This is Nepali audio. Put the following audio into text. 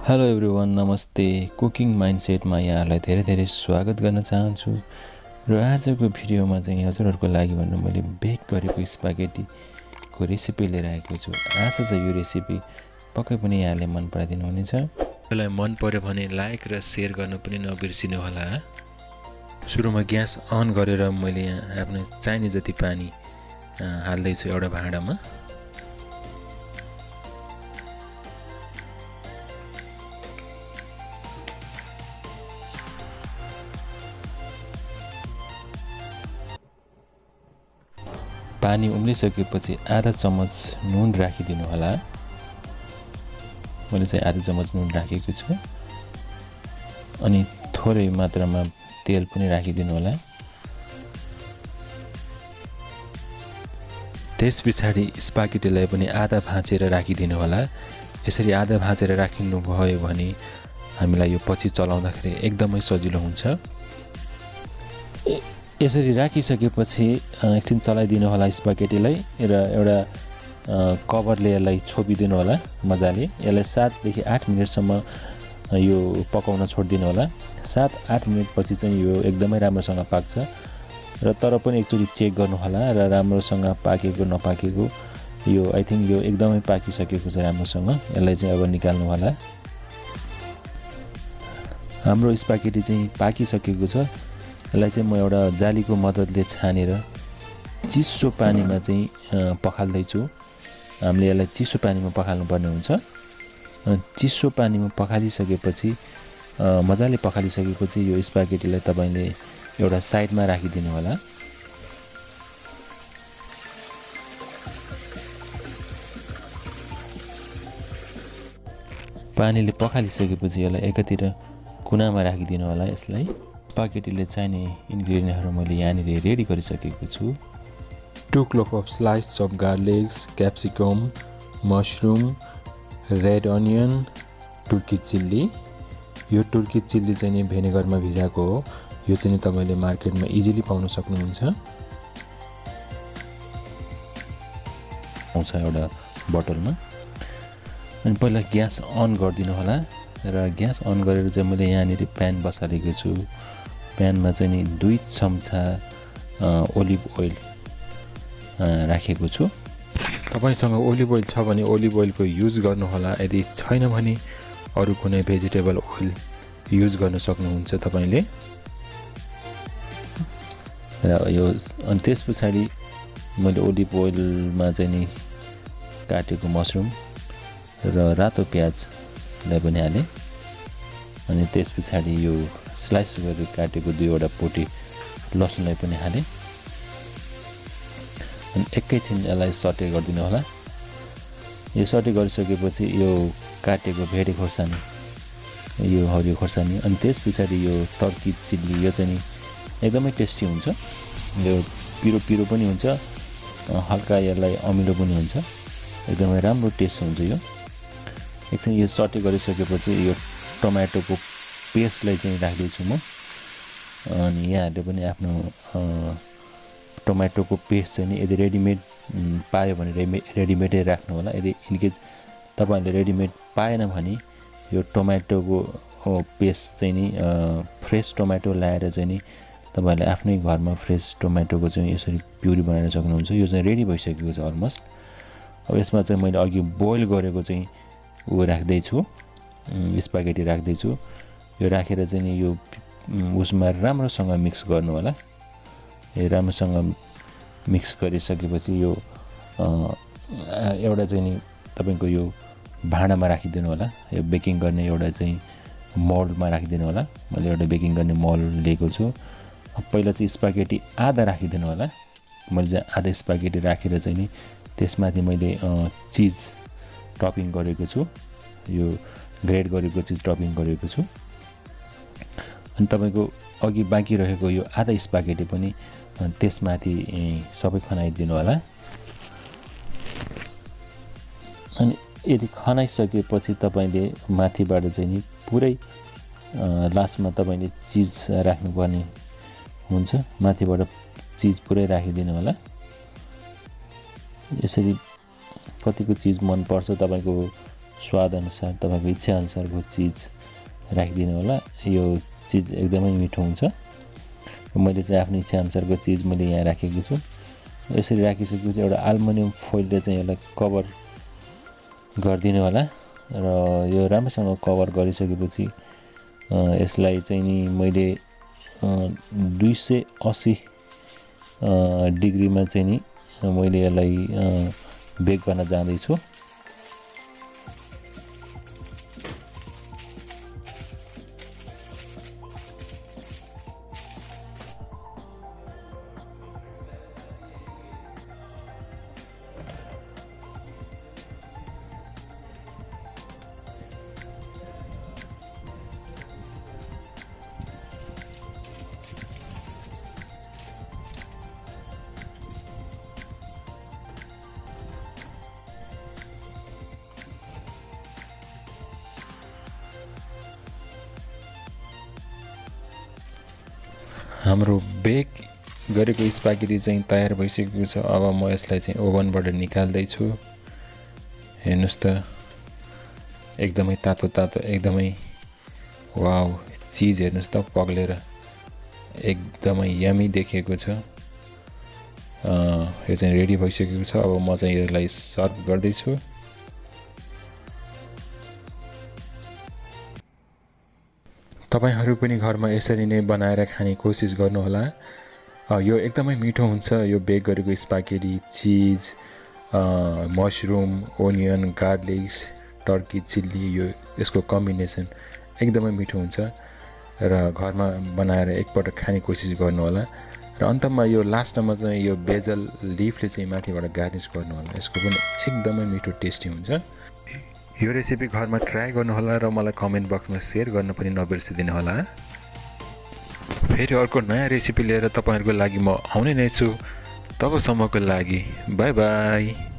हेलो एभ्रिवान, नमस्ते। कुकिङ माइन्डसेटमा यहाँलाई धेरै धेरै स्वागत गर्न चाहन्छु। र आजको भिडियोमा चाहिँ हजुरहरूको लागि भन्नु मैले बेक गरेको स्पागेटीको रेसिपी लिएर आएको छु। आशा छ यो रेसिपी पक्कै पनि यहाँले मन पराइदिनु हुनेछ। यसलाई मन पर्यो भने लाइक र सेयर गर्न पनि नबिर्सिनु होला। सुरुमा ग्यास अन गरेर मैले यहाँ आफ्नो चाहिने जति पानी हाल्दैछु एउटा भाँडामा। पानी उम्लिसकेपछि आधा चम्मच नुन राखिदिनु होला। मैले चाहिँ आधा चम्मच नुन राखेको छु। अनि थोरै मात्रामा तेल पनि राखिदिनु होला। त्यस पछाडि स्पागेटीलाई पनि आधा भाँचेर राखिदिनु होला। यसरी आधा भाँचेर राखिनु भयो भने हामीलाई यो पछि चलाउँदाखेरि एकदमै सजिलो हुन्छ। यसरी राखिसकेपछि एकछिन चलाइदिनु होला स्पागेटीलाई र एउटा कभरले यसलाई छोपिदिनु होला मजाले। यसलाई 7 देखि 8 मिनेटसम्म यो पकाउन छोडिदिनु होला। 7-8 मिनेटपछि चाहिँ यो एकदमै राम्रोसँग पाक्छ। र तर पनि एकचोटि चेक गर्नु होला र राम्रोसँग पाकेको नपाकेको। यो आई थिङ्क यो एकदमै पाकिसकेको छ राम्रोसँग। यसलाई चाहिँ अब निकाल्नु होला। हाम्रो स्पागेटी चाहिँ पाकिसकेको छ। यसलाई चाहिँ म एउटा जालीको मद्दतले छानेर चिसो पानीमा चाहिँ पखाल्दैछु। हामीले यसलाई चिसो पानीमा पखाल्नुपर्ने हुन्छ। चिसो पानीमा पखालिसकेपछि मजाले पखालिसकेपछि यो स्पागेटीलाई तपाईँले एउटा साइडमा राखिदिनु होला। पानीले पखालिसकेपछि यसलाई एकातिर कुनामा राखिदिनु होला। यसलाई स्पागेटीले चाहिने इन्ग्रेडियन्टहरू मैले यहाँनिर रेडी गरिसकेको छु। 2 cloves of slices of garlic, capsicum, mushroom, red onion, turkey chilli। यो तुर्की चिल्ली चाहिँ नि भेनेगरमा भिजाएको हो। यो चाहिँ नि तपाईँले मार्केटमा इजिली पाउन सक्नुहुन्छ। आउँछ एउटा बोतलमा। अनि पहिला ग्यास अन गरिदिनु होला। र ग्यास अन गरेर चाहिँ मैले यहाँनिर प्यान बसालेको छु। प्यानमा चाहिँ नि 2 चम्चा ओलिभ ओइल राखेको छु। तपाईसँग ओलिभ ओइल छ भने ओलिभ ओइलको युज गर्नु होला। यदि छैन भने अरू कुनै भेजिटेबल ओइल युज गर्न सक्नुहुन्छ तपाईँले। र यो अनि त्यस पछाडि मैले ओलिभ ओइलमा चाहिँ नि काटेको मसरुम र रातो प्याजलाई पनि हालेँ। अनि त्यस पछाडि यो स्लाइस गरेर काटेको 2वटा पोटी लसुनलाई पनि हालेँ। अनि एकैछिन यसलाई सटे गरिदिनु होला। यो सटे गरिसकेपछि यो काटेको भेडे खोर्सानी, यो हरियो खोर्सानी, अनि त्यस पछाडि यो टर्की चिल्ली, यो चाहिँ नि एकदमै टेस्टी हुन्छ। यो पिरो पिरो पनि हुन्छ, हल्का यसलाई अमिलो पनि हुन्छ। एकदमै राम्रो टेस्ट हुन्छ यो। एकछिन यो सटे गरिसकेपछि यो टमाटोको पेस्टलाई चाहिँ राख्दैछु म। अनि यहाँहरूले पनि आफ्नो टमाटोको पेस्ट चाहिँ नि यदि रेडिमेड पायो भने रेडिमेडै राख्नु होला। यदि इनकेस तपाईँहरूले रेडिमेड पाएन भने यो टमाटोको पेस्ट चाहिँ नि फ्रेस टमाटो ल्याएर चाहिँ नि तपाईँहरूले आफ्नै घरमा फ्रेस टमाटोको चाहिँ यसरी प्युरी बनाएर सक्नुहुन्छ। यो चाहिँ रेडी भइसकेको छ अलमोस्ट। अब यसमा चाहिँ मैले अघि बोइल गरेको चाहिँ राख्दैछु, स्पागेटी राख्दैछु। यो राखेर चाहिँ नि यो उसमा राम्रोसँग मिक्स गर्नु होला। यो राम्रोसँग मिक्स गरिसकेपछि यो एउटा चाहिँ नि तपाईँको यो भाँडामा राखिदिनु होला। यो बेकिङ गर्ने एउटा चाहिँ मोल्डमा राखिदिनु होला। मैले एउटा बेकिङ गर्ने मोल्ड लिएको छु। पहिला चाहिँ स्पागेटी आधा राखिदिनु होला। मैले चाहिँ आधा स्पागेटी राखेर चाहिँ नि त्यसमाथि मैले चिज टपिङ गरेको छु। यो ग्रेड गरेको चिज टपिङ गरेको छु। अनि तपाईँको अघि बाँकी रहेको यो आधा स्पागेटी पनि त्यसमाथि सबै खनाइदिनु होला। अनि यदि खनाइसकेपछि तपाईँले माथिबाट चाहिँ नि पुरै लास्टमा तपाईँले चिज राख्नुपर्ने हुन्छ। माथिबाट चिज पुरै राखिदिनु होला। यसरी कतिको चिज मन पर्छ तपाईको स्वाद अनुसार तपाईको इच्छा अनुसारको चीज राखिदिनु होला। यो चीज एकदमै मिठो हुन्छ। मैले चाहिँ आफ्नो इच्छा अनुसारको चीज मैले यहाँ राखेको छु। यसरी राखिसकेपछि एउटा एल्युमिनियम फोइलले चाहिँ यसलाई कभर गरिदिनु होला र यो राम्रोसँग कभर गरिसकेपछि यसलाई चाहिँ नि मैले 280 डिग्रीमा चाहिँ नि मैले यसलाई बेक गर्न जाँदैछु। हाम्रो बेक गरेको स्पागेटी चाहिँ तयार भइसकेको छ। अब म यसलाई चाहिँ ओभनबाट निकाल्दै छु। हेर्नुस् त एकदमै तातो तातो एकदमै वाउ चीज हेर्नुस् त पग्लेर एकदमै यमी देखिएको छ। यो चाहिँ रेडी भइसकेको छ। अब म चाहिँ यसलाई सर्भ गर्दै छु। तपाईहरु पनि घरमा यसरी नै बनाएर खाने कोसिस गर्नुहोला। यो एकदमै मिठो हुन्छ। यो बेक गरेको स्पागेटी, चीज, mushroom, onion, garlic, Turkey chilli, यो यसको कम्बिनेसन एकदमै मिठो हुन्छ र घरमा बनाएर एकपटक खाने कोसिस गर्नुहोला। र अन्तमा यो लास्टमा चाहिँ यो बेजल लिफले चाहिँ माथिबाट गार्निश गर्नुहोला। यसको पनि एकदमै मिठो टेस्टी हुन्छ। यो रेसिपी घरमा ट्राई गर्नुहोला र मलाई कमेन्ट बक्समा शेयर गर्न पनि नबिर्सिदिनु होला। फेरि अर्को नयाँ रेसिपी लिएर तपाईहरुको लागि म आउने नै छु। तबसम्मको लागि बाइ बाइ।